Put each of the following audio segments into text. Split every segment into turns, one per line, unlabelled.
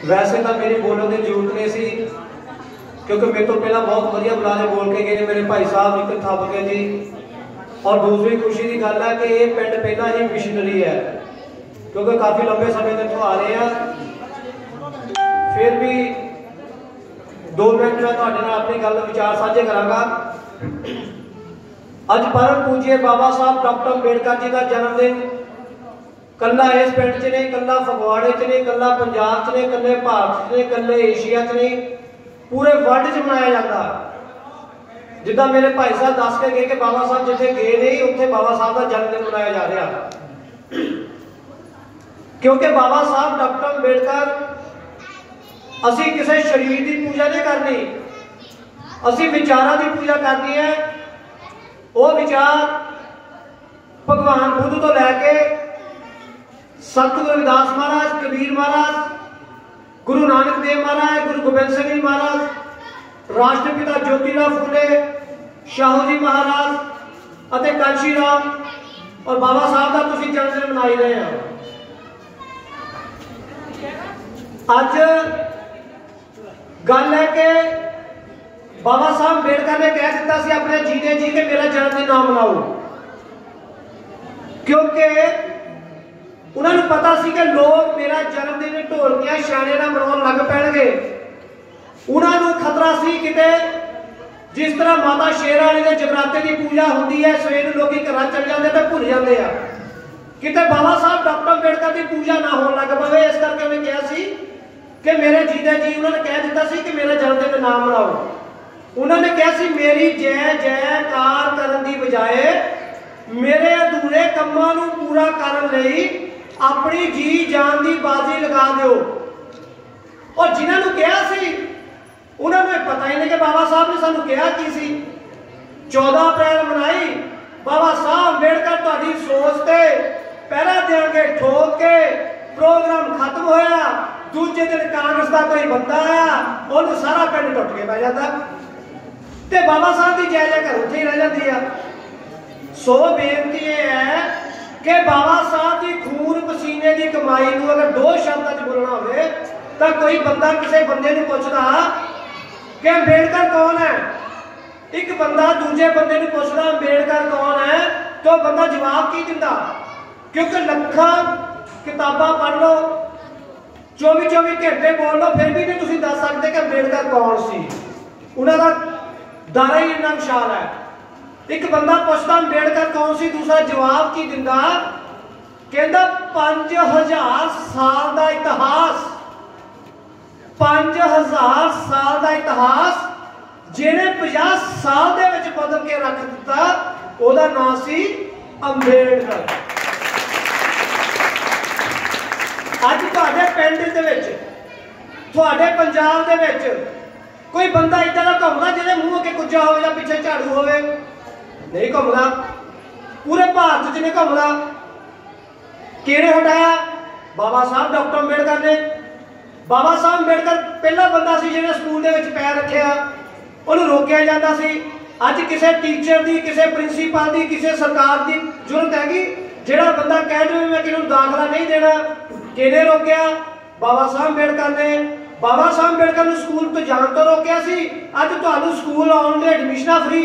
वैसे तो मेरी बोलने की जरूरत नहीं सी, क्योंकि मेरे तो पहला बहुत वधिया बुलारे बोल के गए मेरे भाई साहब नितिन थप के जी। और दूसरी खुशी की गल है कि ये पिंड पहला ही मिशनरी है, क्योंकि काफ़ी लंबे समय तक आ रहे हैं। फिर भी 2 मिनट मैं अपनी गल विचार साझे करांगा। अज परम पूज्य बाबा साहब डॉक्टर अंबेडकर जी का जन्मदिन कला इस पिंड च नहीं, कला फगवाड़े च नहीं, कला पंजाब च नहीं, कले भारत च नहीं, कले एशिया च नहीं, पूरे वर्ल्ड च मनाया जाता। जिदा मेरे भाई साहब दस के गए कि बाबा साहब जिथे गए नहीं उत्थे बाबा साहब का जन्मदिन मनाया जा रहा, क्योंकि बाबा साहब डॉक्टर अंबेडकर असी किसी शरीर की पूजा नहीं करनी, असी विचारों की पूजा करनी है। वो विचार भगवान बुद्ध तो लैके सतगुरु रविदास महाराज, कबीर महाराज, गुरु नानक देव महाराज, गुरु गोबिंद सिंह जी महाराज, राष्ट्रपिता ज्योतिराव फूले, शाहू जी महाराज और कांशी राम और बाबा साहब का तुसीं जन्मदिन मनाई रहे हैं। अज गल है कि बाबा साहब अंबेडकर ने कह दिता सी अपने जीने जी के मेरा जन्मदिन ना मनाओ, क्योंकि उन्होंने पता सी कि लोग मेरा जन्मदिन ढोलकियां छाने ना मनाउण लग पैणगे। उन्होंने खतरा सी किते जिस तरह माता शेरावाली के जगराते की पूजा होती है, सवेर लोग घर चल जाते तो भुल जाते हैं, किते बाबा साहब डॉक्टर अंबेडकर की पूजा ना होने लग पवे। इस करके उन्हें कहा सी कि मेरे जीते जी उन्होंने कह दिता सी कि मेरा जन्मदिन ना मनाओ। उन्होंने कहा सी मेरी जय जयकार करने की बजाय मेरे अधूरे कामों को पूरा करने लई अपनी जी जान की बाजी लगा दो। और जिन्होंने कहा सी उन्होंने पता ही नहीं कि बाबा साहब ने सानू कहा की सी। 14 अप्रैल मनाई, बाबा साहब अंबेडकर तुहाडी सोच ते पहरा देंगे ठोक के प्रोग्राम खत्म होया। दूजे दिन कांग्रेस का कोई बंदा आया, उन्हें सारा पिंड टुट के पै जाता ते बाबा साहब की जय जयकार उत्थे ही रह जाती है। सो बेनती है कि बाबा साहब की खून पसीने की कमाई को अगर 2 शब्द बोलना हो तो कोई बंदा किसी बंदे को पूछता कि अंबेडकर कौन है, एक बंदा दूजे बंदे को पूछता अंबेडकर कौन है, तो बंदा जवाब की दिंदा? क्योंकि लखां किताबां पढ़ लो, 24-24 घंटे बोल लो, फिर भी नहीं तुसीं दस सकते कि अंबेडकर कौन सी। उन्होंने दारा ही इन्ना विशाल है। एक बंदा पूछता अंबेडकर कौन सी, दूसरा जवाब की दिंदा? कहता 5000 साल का इतिहास, 5000 साल का इतिहास जिन्हें 50 साल दे विच बदल के रख दिता, ओदा नाम सी अंबेडकर। अज तुहाडे पिंड दे विच, तुहाडे पंजाब दे विच कोई बंदा इदा का घूमदा जिहदे मूँह अगे कुज्जा हो या पिछे झाड़ू होवे? नहीं घूमदा। पूरे भारत च नहीं घूमदा। किहने हटाया? बाबा साहब डॉक्टर अंबेडकर ने। बाबा साहब अंबेडकर पहला बंदा सी जिहने स्कूल दे विच पैर रखिया, उन्हें रोकिया जाता सी। अज किसी टीचर की, किसी प्रिंसीपल की, किसी सरकार की जरूरत हैगी जिहड़ा बंदा कह दे मैं किसी दाखला नहीं देना? किहने रोकिया? बाबा साहब अंबेडकर ने। बाबा साहब अंबेडकर ने स्कूल तो जान तो रोकिया सी। अज तुहानू स्कूल आउण दे एडमिशनां फ्री,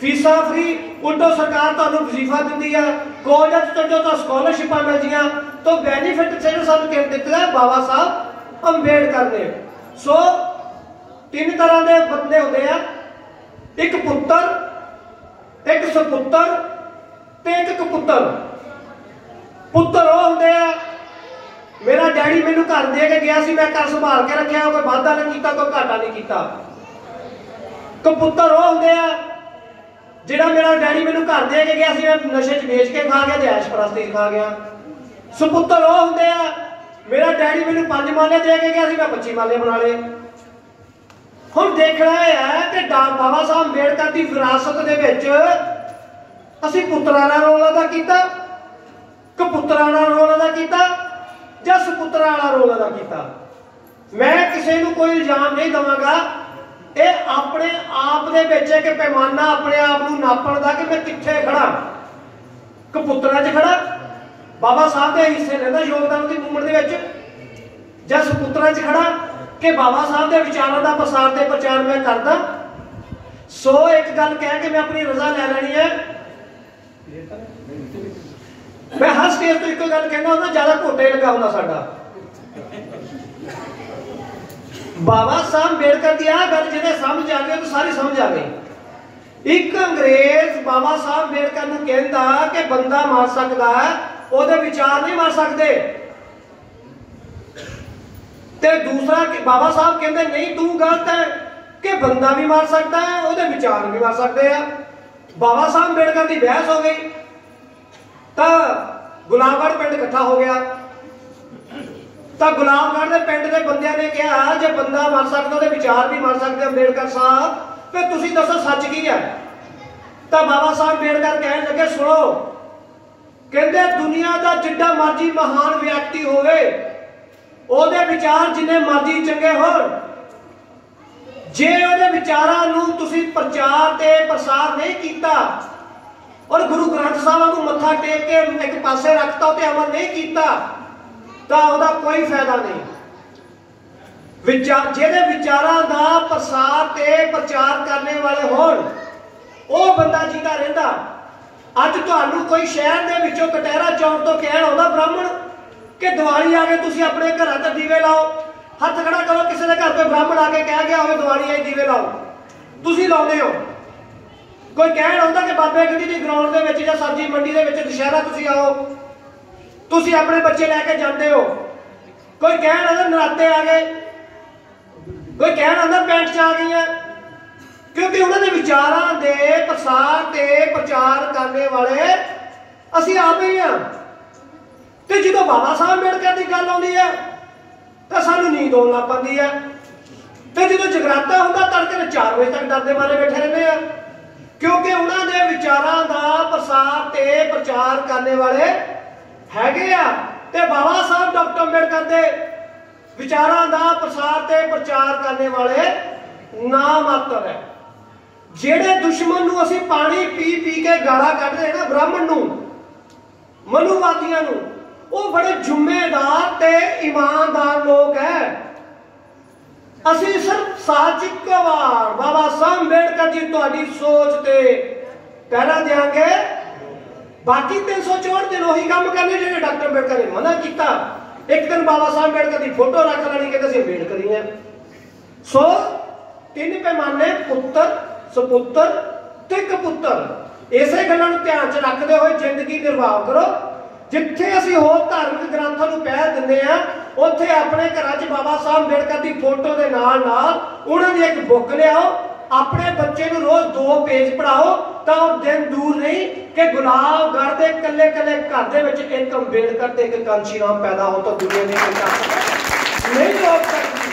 फीसां फ्री, उल्टो सरकार तुहानू वजीफा दिंदी है, कॉलेज चल जाओ तो स्कॉलरशिपां मिलदियां। तो बेनीफिट सिर्फ सानू किहने दित्ता है? बाबा साहब अंबेडकर ने। सो 3 तरह के बंदे होंदे आ, एक पुत्र, एक सपुत्र ते एक कपुत्र। पुत्र वो होंदे आ मेरा डैडी मैनू घर दे के गया सी, मैं घर संभाल के रखा, कोई वाधा नहीं किया, कोई घाटा नहीं किया। कपुत्र वो होंदे आ जिहड़ा मेरा डैडी मैनू घर दे के गया सी, मैं नशे च बेच के खा गया ते ऐश परस्ती खा गया। सपुत्र वो होंदे आ मेरा डैडी मैनू 5 माले दे के गया सी, मैं 25 माले बना ले। हुण देखना है कि बाबा साहब अंबेडकर की विरासत दे विच असीं पुत्रां दा रोल अदा कीता, कपुत्रां दा रोल अदा कीता या सपुत्रां वाला रोल अदा कीता? मैं किसी को कोई इल्जाम नहीं दवांगा, ये अपने आप दे विच एक पैमाना अपने आप को नापण दा कि मैं कित्थे खड़ा, कपुत्रां च खड़ा, बाबा साहब के हिस्से लेंदा योगदान की मूवमेंट दे विच ਜਾਂ ਸਪੁੱਤਰਾਂ 'ਚ ਖੜਾ कि बाबा साहब के विचारों का प्रसार ते प्रचार मैं करदा। सो एक गल कह के मैं अपनी रजा ले लैनी है। मैं हर स्टेज तो एक गल कहना होंदा, ज्यादा घोटे लगा होंदा साडा। बाबा साहब अंबेडकर की आ गल जिन्हें समझ आ गई तो सारी समझ आ गई। एक अंग्रेज बाबा साहब अंबेडकर नूं कहंदा कि बंदा मार सकदा है, ओहदे विचार नहीं मार सकते। ते दूसरा कि बाबा साहब कहते नहीं तू गलत है कि बंदा भी मार सकता है, ओहदे विचार भी मार सकते हैं। बाबा साहब अंबेडकर की बहस हो गई तो गुलाबगढ़ पिंड इकट्ठा हो गया। तो गुलाबगढ़ के पिंड के बंदियां ने कहा जे बंदा मार सकता ओहदे विचार भी मार सकते अंबेडकर साहब, फिर तुसी दसो सच की है। तो बाबा साहब अंबेडकर कहने लगे सुनो, कहते दुनिया का जिड्डा मर्जी महान व्यक्ति होवे, ਉਹਦੇ ਵਿਚਾਰ ਜਿੰਨੇ ਮਰਜ਼ੀ ਚੰਗੇ ਹੋਣ, ਜੇ ਉਹਦੇ ਵਿਚਾਰਾਂ ਨੂੰ ਤੁਸੀਂ ਪ੍ਰਚਾਰ ਤੇ ਪ੍ਰਸਾਰ ਨਹੀਂ ਕੀਤਾ ਔਰ ਗੁਰੂ ਗ੍ਰੰਥ ਸਾਹਿਬ ਨੂੰ ਮੱਥਾ ਟੇਕ ਕੇ ਇੱਕ ਪਾਸੇ ਰੱਖਤਾ ਤੇ ਅਮਲ ਨਹੀਂ ਕੀਤਾ ਤਾਂ ਉਹਦਾ ਕੋਈ ਫਾਇਦਾ ਨਹੀਂ। ਜਿਹਦੇ ਵਿਚਾਰਾਂ ਦਾ ਪ੍ਰਸਾਰ ਤੇ ਪ੍ਰਚਾਰ ਕਰਨੇ ਵਾਲੇ ਹੋਣ ਉਹ ਬੰਦਾ ਜਿੰਦਾ ਰਹਿੰਦਾ। ਅੱਜ ਤੁਹਾਨੂੰ ਕੋਈ ਸ਼ਹਿਰ ਦੇ ਵਿੱਚੋਂ ਕਟਹਿਰਾ ਚੌਂਕ ਤੋਂ ਕਹਿਣ ਆਉਂਦਾ ਬ੍ਰਾਹਮਣ कि दिवाली आ गई, तुसी अपने घर ते दीवे लाओ, हथ खड़ा करो, किसी के घर पे ब्राह्मण आके कह गया हो दिवाली आई दीवे लाओ, तुसी लाउंदे हो। कोई कहण आउंदा कि बाबे गड्डी दी ग्राउंड दे विच जां सब्जी मंडी दे विच दशहरा तुसी आओ, तुसी अपने बच्चे लैके जांदे हो। कोई कहण आउंदा नराते आ गए, कोई कहण आउंदा पैंट च आ गई है, क्योंकि उन्हां दे विचारां दे प्रसार ते प्रचार करने वाले असीं आप ही हां। ਤੇ ਜਦੋਂ ਬਾਬਾ ਸਾਹਿਬ ਅੰਬੇਡਕਰ ਦੀ ਗੱਲ ਆਉਂਦੀ ਹੈ ਤਾਂ ਸਾਨੂੰ ਨੀਂਦ ਆਉਣ ਲੱਗ ਪੈਂਦੀ ਹੈ। ਤੇ ਜਦੋਂ ਜਗਰਾਤਾ ਹੁੰਦਾ ਤੜਕੇ 4 ਵਜੇ ਤੱਕ ਡਰਦੇ ਮਾਰੇ ਬੈਠੇ ਰਹਿੰਦੇ ਆ, ਕਿਉਂਕਿ ਉਹਨਾਂ ਦੇ ਵਿਚਾਰਾਂ ਦਾ ਪ੍ਰਸਾਰ ਤੇ ਪ੍ਰਚਾਰ ਕਰਨੇ ਵਾਲੇ ਹੈਗੇ ਆ। ਤੇ ਬਾਬਾ ਸਾਹਿਬ ਡਾਕਟਰ ਅੰਬੇਡਕਰ ਦੇ ਵਿਚਾਰਾਂ ਦਾ ਪ੍ਰਸਾਰ ਤੇ ਪ੍ਰਚਾਰ ਕਰਨੇ ਵਾਲੇ ਨਾ ਮਾਤਰ ਹੈ। ਜਿਹੜੇ ਦੁਸ਼ਮਣ ਨੂੰ ਅਸੀਂ ਪਾਣੀ ਪੀ ਪੀ ਕੇ ਗਾਲਾਂ ਕੱਢਦੇ ਨਾ ਬ੍ਰਾਹਮਣ ਨੂੰ, ਮਨੂਵਾਦੀਆਂ ਨੂੰ, ਉਹ ਬੜੇ ਜ਼ਿੰਮੇਦਾਰ ਤੇ ਈਮਾਨਦਾਰ ਲੋਕ ਹੈ। ਅਸੀਂ ਸਿਰਫ ਸਾਲ 'ਚ ਵਾਰ ਬਾਬਾ ਸਾਹਿਬ ਅੰਬੇਡਕਰ ਜੀ ਤੁਹਾਡੀ ਸੋਚ ਤੇ ਪਹਿਰਾ ਦੇਾਂਗੇ, ਬਾਕੀ 364 ਦਿਨ ਉਹੀ ਕੰਮ ਕਰਨੇ ਜਿਹੜੇ ਡਾਕਟਰ ਅੰਬੇਡਕਰ ਨੇ ਮਨਾ ਕੀਤਾ। ਇੱਕ ਦਿਨ ਬਾਬਾ ਸਾਹਿਬ ਅੰਬੇਡਕਰ ਦੀ ਫੋਟੋ ਰੱਖ ਲੈਣੀ, ਕਹਿੰਦੇ ਅਸੀਂ ਅੰਬੇਡਕਰ ਹੀ ਹਾਂ। ਸੋ ਤਿੰਨ ਪੈਮਾਨੇ ਪੁੱਤਰ, ਸਪੁੱਤਰ ਤੇ ਕਪੁੱਤਰ, ਇਸੇ ਗੱਲਾਂ ਨੂੰ ਧਿਆਨ 'ਚ ਰੱਖਦੇ ਹੋਏ ਜ਼ਿੰਦਗੀ ਨਿਰਵਾਹ ਕਰੋ। जिथे असीं होर धार्मिक ग्रंथों को पहल दिंदे आ, उत्थे अपने घरां 'च बाबा साहब अंबेडकर की फोटो के नाल उन्हां दी एक बुक लियाओ, अपने बच्चे को रोज 2 पेज पढ़ाओ, तो दिन दूर नहीं कि गुलाबगढ़ के कल्ले कल्ले घर दे विच एक अंबेडकर ते एक कांशी राम पैदा हो तो दुनिया नहीं रोक सकती।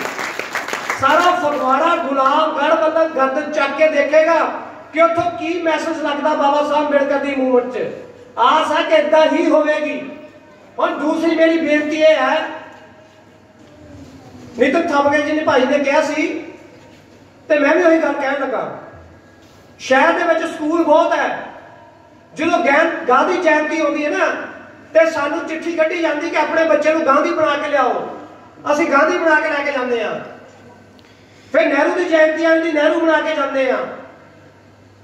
सारा फगवाड़ा गुलाबगढ़ वाला गर्दन चक के देखेगा कि उत्थों की मैसेज लगता बाबा साहब अंबेडकर की मूवमेंट च। आस है कि इदा ही होगी। और दूसरी मेरी बेनती यह है, नितिन थमगे जी ने भाई ने कहा सी ते मैं भी वही गल कहन लगा, शहर दे विच स्कूल बहुत है, जो गांधी जयंती होती है ना तो सानू चिट्ठी कढ़ी जाती कि अपने बच्चे को गांधी बना के लियाओ, असीं गांधी बना के लैके जाते हैं। फिर नेहरू की जयंती आती, नेहरू बना के जाते हैं।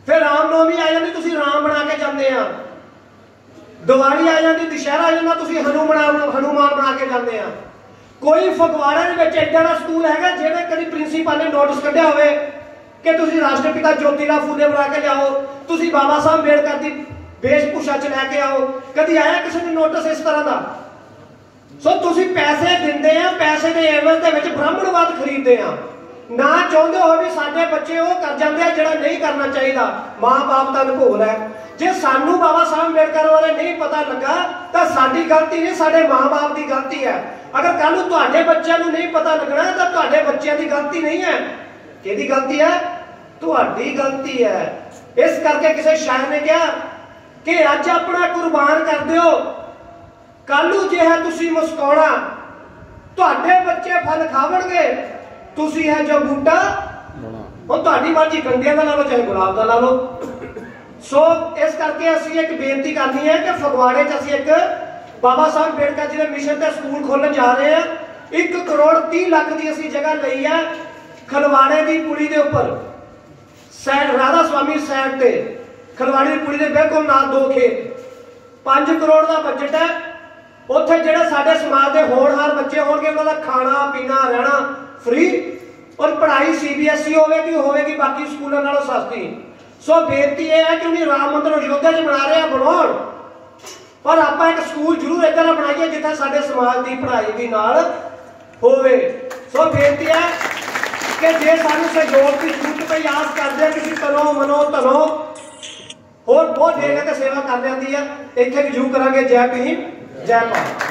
फिर रामनवमी आ जाती, तुसीं राम बना के जाते हैं। दिवाली आ जाती, दशहरा आ जाता, तुसीं हनुमान बना के जाते हैं। कोई फगवाड़े में इदा का स्कूल है जिहड़े कभी प्रिंसीपल ने नोटिस कढ़िया होवे कि तुसीं राष्ट्रपिता ज्योतिराव फूले बना के लियाओ, तुसीं बाबा साहब अंबेडकर की वेशभूषा च लैके आओ, कभी आया किसी ने नोटिस इस तरह का? सो तुसीं पैसे दिंदे आ, पैसे के एवज दे विच ब्राह्मणवाद खरीदते हैं, ना चाहते हो भी साडे बच्चे वो कर जाते हैं जिहड़ा नहीं करना चाहिए। माँ बाप का अनुभव है, जे सानू बाबा साहब अंबेडकर बारे नहीं पता लगा तो साडी गलती नहीं, साडे माँ बाप की गलती है। अगर कल तुहाडे बच्चों को नहीं पता लगना तो तुहाडे बच्चों की गलती नहीं है, किहदी गलती है? तुहाडी गलती है। इस करके किसी शायर ने कहा कि अज अपना कुर्बान कर दिओ, कल जे है तुसीं मुस्काउणा, तुहाडे बच्चे फल खावणगे, तुसी है जो बूटा और तुहाडी मर्जी कंडियां दा ला लो चाहे गुलाब दा ला लो। सो इस करके असीं एक बेनती करनी है कि फगवाड़े च असीं एक बाबा साहब अंबेडकर जी के मिशन ते स्कूल खोलण जा रहे हैं। 1 करोड़ 30 लाख की असी जगह लई है खलवाड़े की पुली के उपर सैड राधा स्वामी सैड से खलवाड़ी की पुली के बिल्कुल नाल 2 खेत 5 करोड़ का बजट है। उत्थे जिहड़े साडे समाज के होनहार बच्चे होणगे उन्हां दा खाना पीना रहना फ्री और पढ़ाई CBSE होगी बाकी स्कूलों नालों सस्ती। सो बेनती यह है कि उन्हें राम मंदिर अयोध्या च बना रहे हैं बनाओ, पर आप एक स्कूल जरूर इधर बनाइए जिथे साडे समाज की पढ़ाई भी नाल होवे। सो बेनती है कि जे सानू सहयोग की जरूरत पई आस करते हैं किसी तनो मनो धनो होर बहुत जगह ते सेवा कर जाती है, इत्थे भी जरूर करांगे। जय भीम जय भारत।